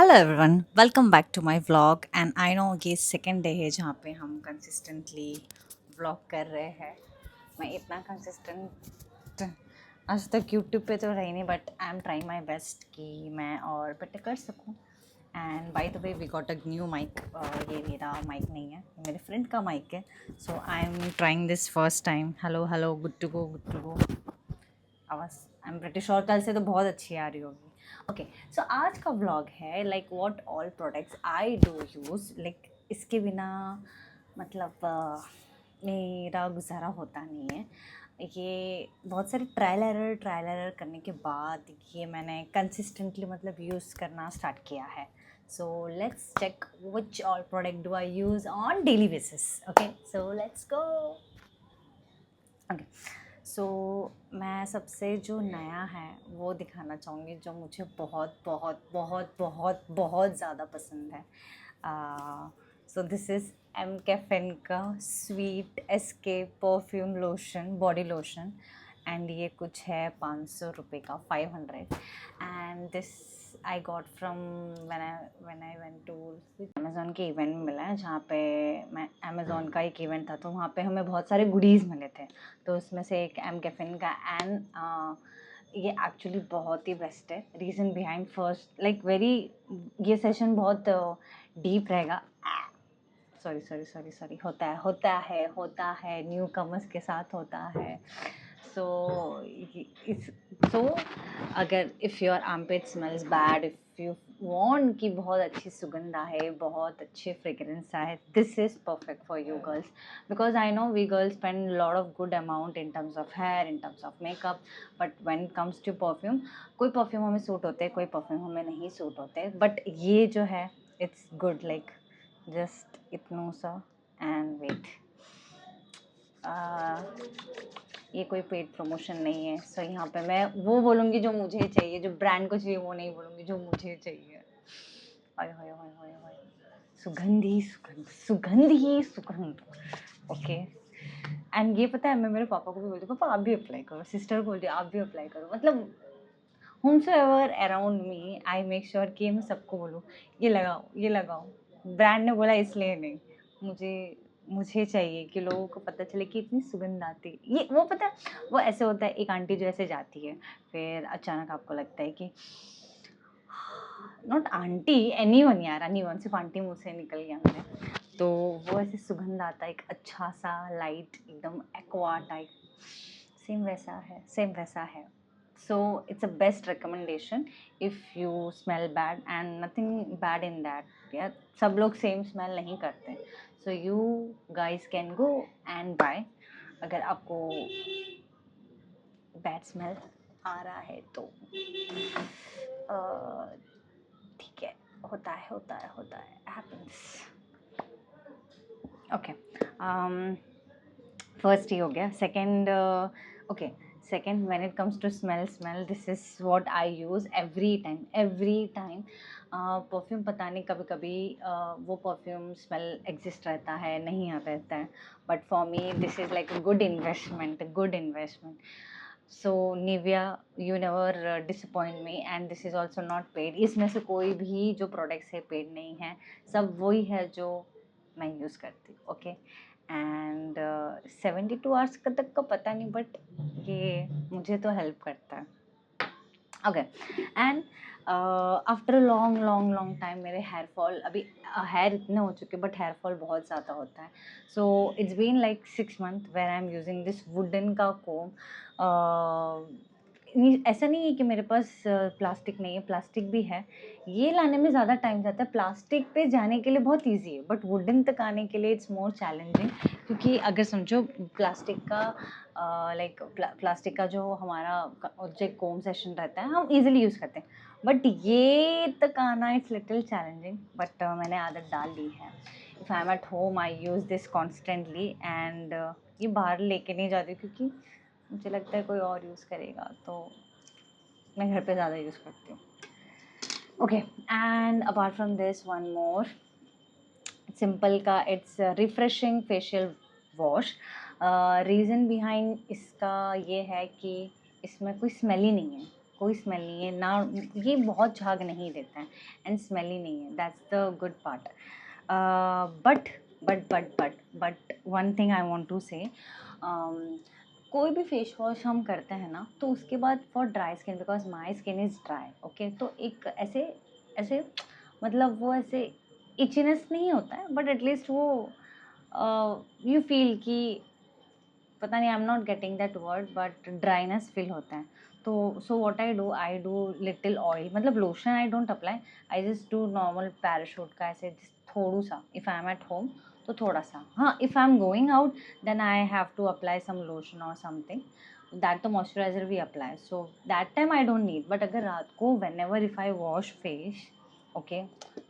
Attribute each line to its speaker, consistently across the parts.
Speaker 1: Hello everyone, welcome back to my vlog. And I know ये second day है जहाँ पे हम कंसिस्टेंटली व्लॉग कर रहे हैं। मैं इतना कंसिस्टेंट आज तक यूट्यूब पे तो रही नहीं, but I am trying my best कि मैं और बेटर कर सकूँ। And by the way we got a new mic. ये मेरा माइक नहीं है, ये मेरे फ्रेंड का माइक है। So I am trying this first time. Hello hello, good to go, good to go. आवाज़ आई एम प्रेटी श्योर कल से तो बहुत अच्छी आ रही होगी। ओके, सो आज का व्लॉग है like what all products I do use. Like इसके बिना मतलब मेरा गुजारा होता नहीं है। ये बहुत सारे ट्रायल एरर करने के बाद ये मैंने कंसिस्टेंटली मतलब यूज़ करना स्टार्ट किया है। So let's check which all product do I use on daily basis. Okay, so let's go. Okay, so मैं सबसे जो नया है वो दिखाना चाहूँगी, जो मुझे बहुत बहुत बहुत बहुत बहुत ज़्यादा पसंद है। So this is mCaffeine का स्वीट एस्के perfume lotion, body lotion. And ये कुछ है 500 रुपये का, 500। And this I got from when I went to Amazon के इवेंट में मिला है, जहाँ पे मैं अमेज़ॉन का एक इवेंट था, तो वहाँ पे हमें बहुत सारे गुडीज़ मिले थे। तो उसमें से एक एम कैफिन का। एंड ये एक्चुअली बहुत ही बेस्ट है। Reason behind first like very, ये सेशन बहुत डीप रहेगा। सॉरी सॉरी सॉरी सॉरी, होता है न्यू कमर्स के साथ होता है। सो इस सो अगर if your armpit smells bad, if you want कि बहुत अच्छी सुगंध आए, बहुत अच्छे फ्रेग्रेंस आए, this is perfect for you girls. Because I know we girls spend lot of good amount in terms of hair, in terms of makeup, but when it comes to perfume, कोई perfume हमें suit होते हैं, कोई perfume हमें नहीं suit होते, but ये जो है इट्स गुड। लाइक जस्ट इतना सा। एंड वेट, ये कोई पेड प्रमोशन नहीं है। सो यहाँ पे मैं वो बोलूँगी जो मुझे चाहिए, जो ब्रांड को चाहिए वो नहीं बोलूँगी, जो मुझे चाहिए। ओए होए होए होए होए, सुगंध ही सुगंध, सुगंध ही सुगंध। ओके। एंड ये पता है, मैं मेरे पापा को भी बोलती हूँ, पापा आप भी अप्लाई करो, सिस्टर को बोलती हूँ आप भी अप्लाई करो। मतलब whomsoever अराउंड मी, आई मेक श्योर कि मैं सबको बोलूँ ये लगाओ, ये लगाओ। ब्रांड ने बोला इसलिए नहीं, मुझे मुझे चाहिए कि लोगों को पता चले कि इतनी सुगंध आती है। ये वो पता है, वो ऐसे होता है, एक आंटी जो ऐसे जाती है, फिर अचानक आपको लगता है कि नॉट आंटी, एनीवन यार, एनीवन, सिर्फ आंटी मुँह से निकल गया मेरे। तो वो ऐसे सुगंध आता है, एक अच्छा सा लाइट एकदम एक्वा टाइप, सेम वैसा है, सेम वैसा है। So it's a best recommendation if you smell bad, and nothing bad in that. Yeah, सब लोग सेम स्मेल नहीं करते, so you guys can go and buy अगर आपको बैड स्मेल आ रहा है तो। ठीक है, होता है happens. ओके, फर्स्ट ही हो गया। Second, okay, second when it comes to smell, this is what I use every time. Perfume पता नहीं, कभी कभी वो परफ्यूम स्मेल एग्जिस्ट रहता है, नहीं आता रहता है, but for me this is like a good investment. So Nivea, you never disappoint me, and this is also not paid. इसमें से कोई भी जो प्रोडक्ट्स है पेड नहीं है, सब वही है जो मैं यूज़ करती हूँ। ओके, एंड 72 आवर्स का तक का पता नहीं, बट ये मुझे तो हेल्प करता है। Okay, and after long long long time मेरे हेयर फॉल, अभी हेयर इतने हो चुके बट हेयर फॉल बहुत ज़्यादा होता है। So it's been like 6 month where I am using this wooden का कोम। ऐसा नहीं है कि मेरे पास प्लास्टिक नहीं है, प्लास्टिक भी है। ये लाने में ज़्यादा टाइम जाता है, प्लास्टिक पे जाने के लिए बहुत इजी है, बट वुडन तक आने के लिए इट्स मोर चैलेंजिंग। क्योंकि अगर समझो प्लास्टिक का लाइक प्लास्टिक का जो हमारा जो कोम सेशन रहता है, हम इजीली यूज़ करते हैं, बट ये तक आना इट्स लिटिल चैलेंजिंग। बट मैंने आदत डाल ली है। If I am at home I use this constantly, and ये बाहर लेके नहीं जाती क्योंकि मुझे लगता है कोई और यूज़ करेगा, तो मैं घर पे ज़्यादा यूज़ करती हूँ। Okay, and apart from this one more simple का, it's refreshing facial wash. Reason behind इसका ये है कि इसमें कोई स्मेल ही नहीं है, कोई स्मेल नहीं है ना, ये बहुत झाग नहीं देता है एंड स्मेली नहीं है, that's the good part. But one thing I want to say, कोई भी फेस वॉश हम करते हैं ना तो उसके बाद for dry skin, because my skin is dry, okay, तो एक ऐसे ऐसे मतलब वो ऐसे इचीनेस नहीं होता है, बट एटलीस्ट वो यू फील कि पता नहीं, I am not getting that word, but dryness feel होता है। तो so what I do little oil, मतलब lotion I don't apply, I just do normal Parachute का ऐसे थोड़ा सा, if I am at home तो थोड़ा सा, हाँ, if I am going out then I have to apply some lotion और समथिंग, दैट तो मॉइस्चराइजर भी apply, so that time I don't need. But अगर रात को when ever if I wash face, okay,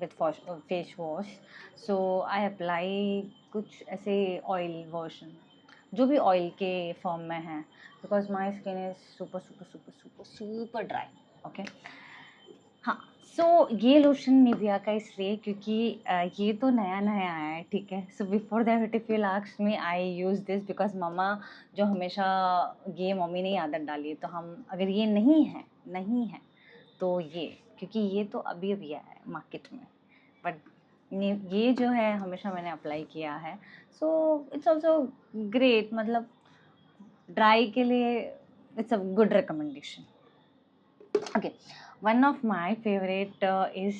Speaker 1: with face wash, so I apply कुछ ऐसे oil version, जो भी ऑयल के फॉर्म में है, because my skin is super super super super super dry, okay. हाँ, सो ये लोशन निविया का इसलिए क्योंकि ये तो नया नया आया है, ठीक है। So before that if you ask me, I use this because मम्मा जो हमेशा, ये मम्मी ने ही आदत डाली है, तो हम अगर ये नहीं है तो क्योंकि ये तो अभी अभी आया है मार्केट में, बट ये जो है हमेशा मैंने अप्लाई किया है, सो इट्स ऑल्सो ग्रेट, मतलब ड्राई के लिए it's a good recommendation. Okay, one of my favorite is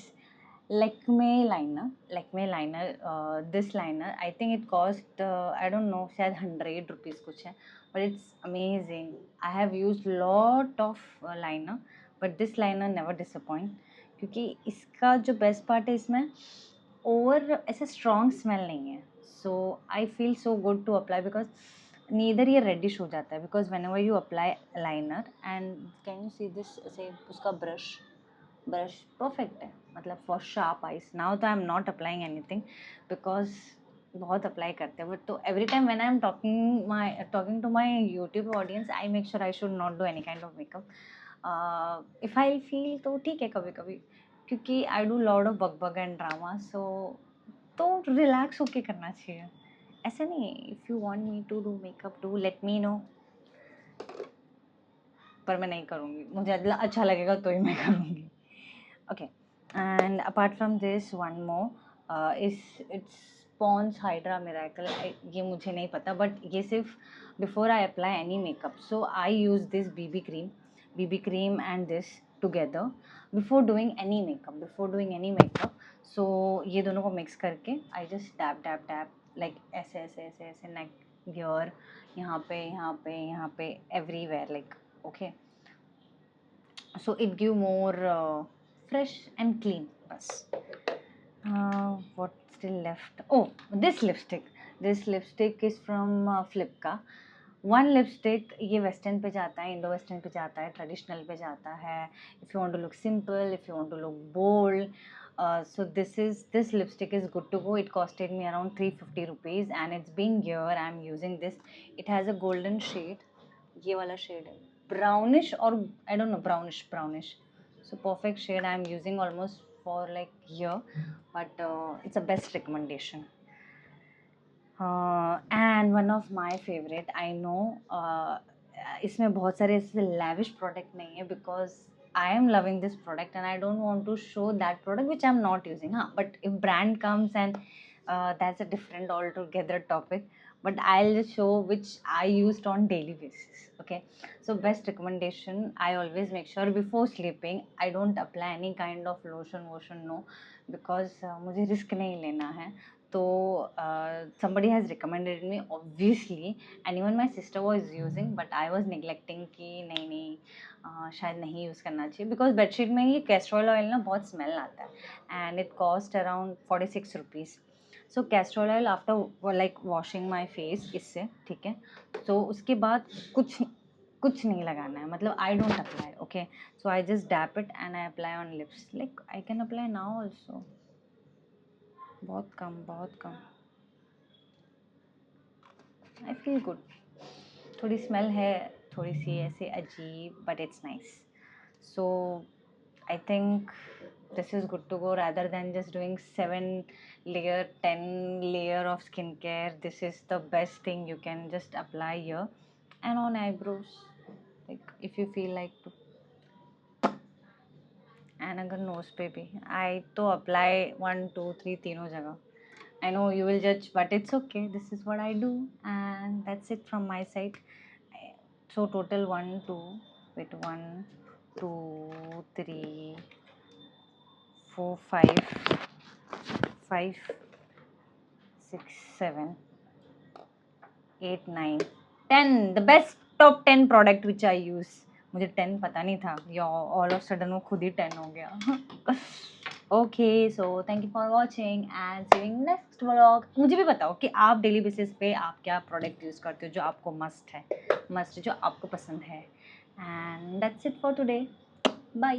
Speaker 1: Lakme liner. This liner, I think it cost I don't know, शायद 100 rupees कुछ है, but it's amazing. I have used lot of liner, but this liner never disappoint, क्योंकि इसका जो best part है इसमें over ऐसे strong smell नहीं है, so I feel so good to apply, because neither ये रेडिश हो जाता है, because whenever you apply liner and can you see this, ऐसे उसका ब्रश परफेक्ट है, मतलब फॉर शार्प आइज। नाउ तो I am not applying anything because बहुत अप्लाई करते हैं, बट तो every time when I am talking to my YouTube audience, I make sure I should not do any kind of makeup. If I feel तो ठीक है कभी कभी, क्योंकि I do lot of bug and drama, so तो relax होके करना चाहिए, ऐसा नहीं है। If you want me to do makeup, do let me know, पर मैं नहीं करूँगी, मुझे अच्छा लगेगा तो ही मैं करूँगी, okay. And apart from this one more it's Pond's hydra miracle, ये मुझे नहीं पता, बट ये सिर्फ before I apply any makeup, so I use this BB cream and this together before doing any makeup, so ये दोनों को mix करके आई जस्ट टैप लाइक ऐसे ऐसे ऐसे ऐसे नेक, गियर, यहाँ पे everywhere, like okay, so it give more fresh and clean, bas. What still left? Oh, this lipstick is from Flipka. One lipstick, ये वेस्टर्न पे जाता है, इंडो वेस्टर्न पे जाता है, ट्रेडिशनल पे जाता है, if you want to look simple, if you want to look bold, so this lipstick is good to go. It costed me around 350 rupees and it's been here, I am using this. It has a golden shade, ये वाला shade है brownish, और I don't know, brownish, so perfect shade I am using almost for like year, but it's a best recommendation. And one of my favorite, I know इसमें बहुत सारे ऐसे lavish product नहीं है, because I am loving this product and I don't want to show that product which I am not using, हाँ, but if brand comes and that's a different altogether topic, but I'll just show which I used on daily basis, okay. So best recommendation, I always make sure before sleeping I don't apply any kind of lotion, no, because मुझे risk नहीं लेना है, तो somebody has recommended me obviously, and even my sister was using, but I was neglecting कि नहीं शायद नहीं use करना चाहिए, बिकॉज बेडशीट में ये कैस्ट्रोल ऑयल ना बहुत स्मेल आता है, and it cost around 46 rupees. So Castrol oil after like washing my face इससे, ठीक है, तो उसके बाद कुछ नहीं लगाना है, मतलब I don't apply, okay, so I just dab it and I apply on lips, like I can apply now also, बहुत कम, आई फील गुड, थोड़ी स्मेल है, थोड़ी सी ऐसे अजीब, but it's nice, so I think this is good to go, rather than just doing 7 layer 10 layer of skincare. This is the best thing you can just apply here and on eyebrows, like if you feel like to. And अगर knows पे भी आई तो apply 1 2 3 तीनों जगह. I know you will judge, but it's okay. This is what I do, and that's it from my side. So total 1 2 wait 1 2 3 4 5 6 7 8 9 10. The best top 10 product which I use. मुझे 10 पता नहीं था, या ऑल ऑफ सडन वो खुद ही 10 हो गया. Okay so thank you for watching and seeing next vlog. मुझे भी बताओ कि आप डेली बेसिस पे आप क्या प्रोडक्ट यूज़ करते हो जो आपको मस्ट जो आपको पसंद है. And that's it for today. Bye.